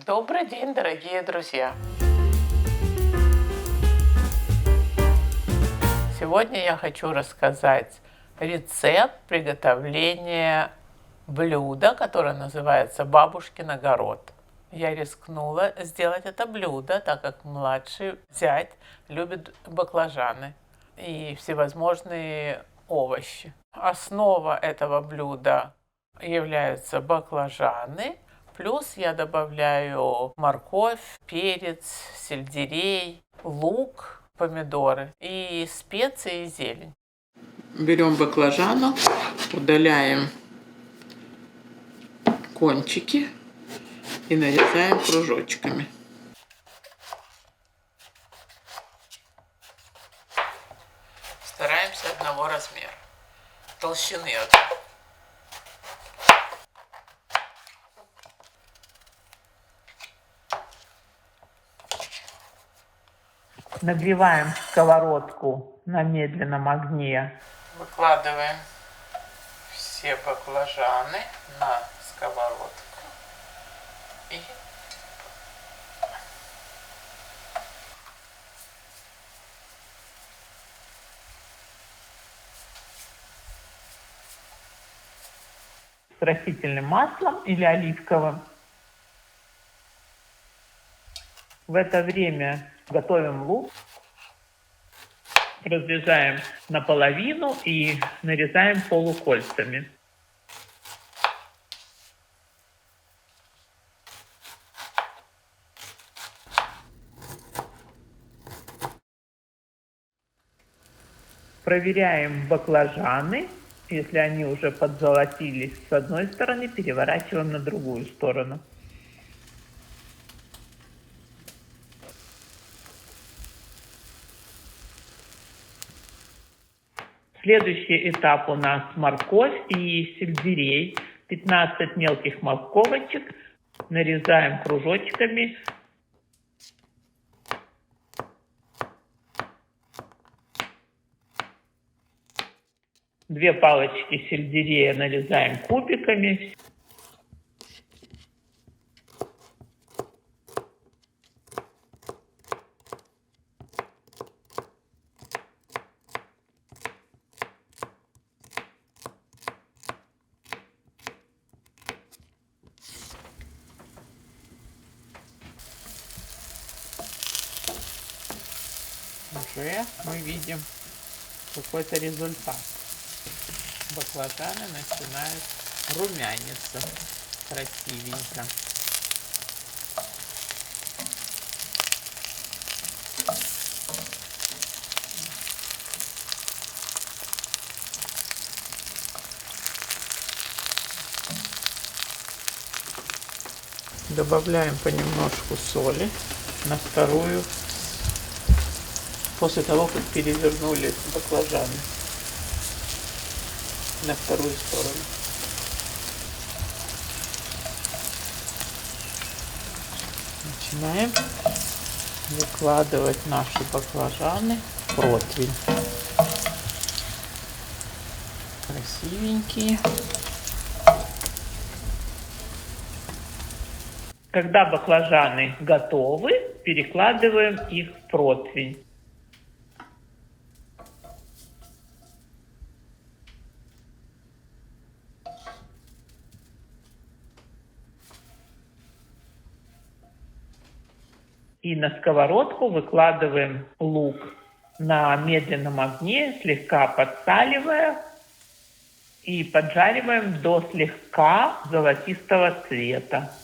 Добрый день, дорогие друзья! Сегодня я хочу рассказать рецепт приготовления блюда, которое называется «Бабушкин огород». Я рискнула сделать это блюдо, так как младший зять любит баклажаны и всевозможные овощи. Основа этого блюда являются баклажаны, плюс я добавляю морковь, перец, сельдерей, лук, помидоры и специи и зелень. Берем баклажану, удаляем кончики и нарезаем кружочками. Стараемся одного размера, толщины одной. Нагреваем сковородку на медленном огне. Выкладываем все баклажаны на сковородку и с растительным маслом или оливковым. В это время готовим лук, разрезаем наполовину и нарезаем полукольцами. Проверяем баклажаны. Если они уже подзолотились с одной стороны, переворачиваем на другую сторону. Следующий этап у нас морковь и сельдерей. 15 мелких морковочек нарезаем кружочками. Две палочки сельдерея нарезаем кубиками. уже мы видим какой-то результат. Баклажаны начинают румяниться красивенько. Добавляем понемножку соли на вторую, после того, как перевернули баклажаны на вторую сторону. Начинаем выкладывать наши баклажаны в противень. Красивенькие. Когда баклажаны готовы, перекладываем их в противень. И на сковородку выкладываем лук на медленном огне, слегка подсаливая, и поджариваем до слегка золотистого цвета.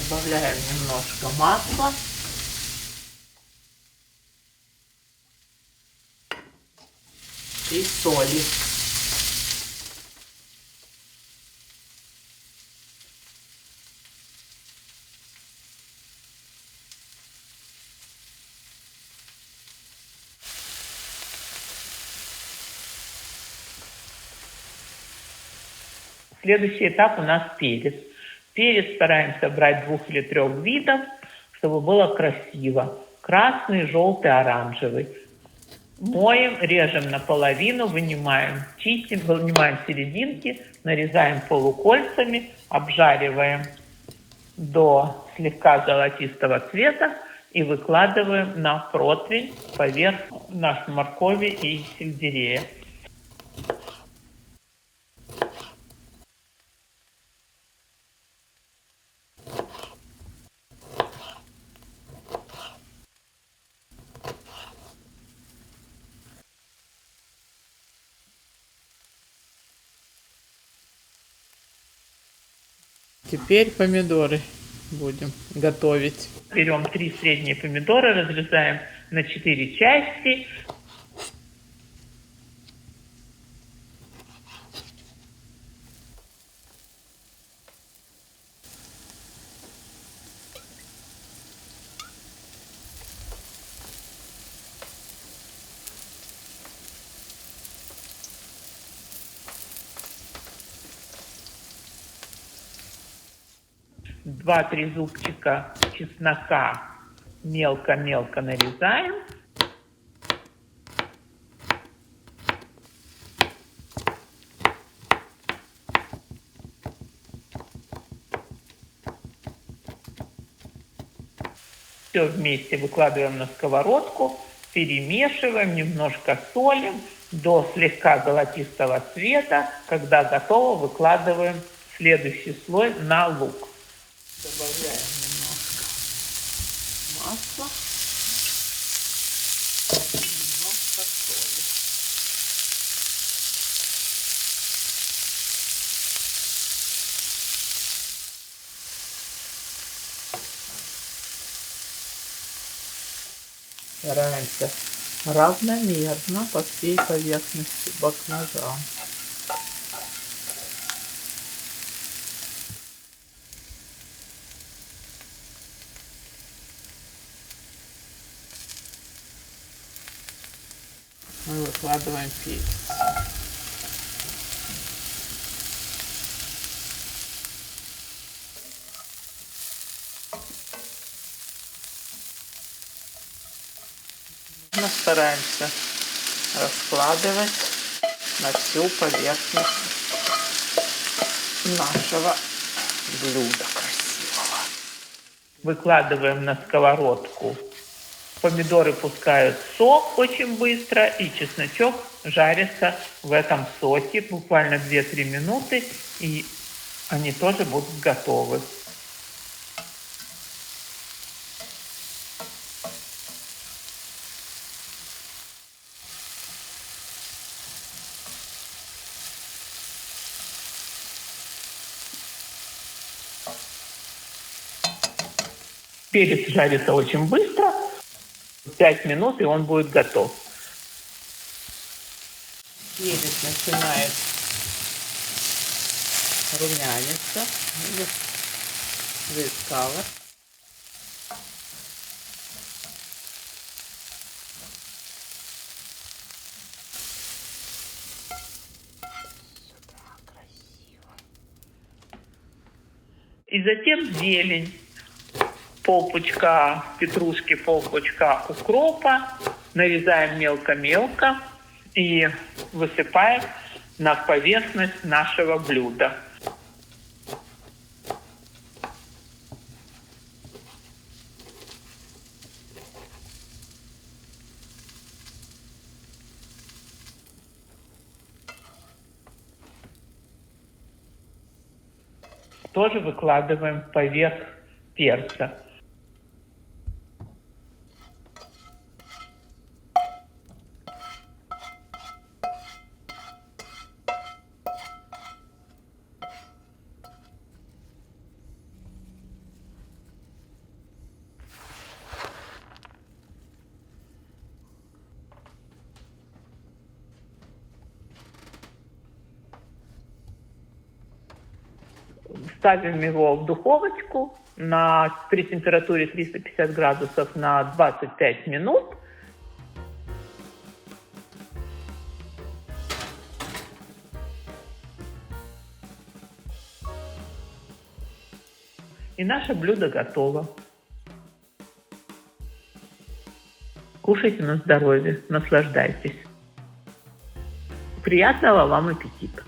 Добавляем немножко масла. И соли. Следующий этап у нас перец. Перец стараемся брать 2 или 3 видов, чтобы было красиво. Красный, желтый, оранжевый. Моем, режем наполовину, вынимаем, чистим, вынимаем серединки, нарезаем полукольцами, обжариваем до слегка золотистого цвета и выкладываем на противень поверх нашей моркови и сельдерея. Теперь помидоры будем готовить. Берем 3 средние помидора, разрезаем на 4 части. Два-три зубчика чеснока мелко-мелко нарезаем. Все вместе выкладываем на сковородку, перемешиваем, немножко солим до слегка золотистого цвета. Когда готово, выкладываем следующий слой на лук. Добавляем немножко масла, немножко соли. Стараемся равномерно по всей поверхности баклажан. Мы выкладываем перец. Мы стараемся раскладывать на всю поверхность нашего блюда красивого. Выкладываем на сковородку. Помидоры пускают сок очень быстро, и чесночок жарится в этом соке буквально 2-3 минуты, и они тоже будут готовы. Перец жарится очень быстро, 5 минут, и он будет готов. Перец начинает румяниться, red color. И затем зелень. Полпучка петрушки, полпучка укропа. Нарезаем мелко-мелко и высыпаем на поверхность нашего блюда. Тоже выкладываем поверх перца. Ставим его в духовочку при температуре 350 градусов на 25 минут. И наше блюдо готово. Кушайте на здоровье, наслаждайтесь. Приятного вам аппетита!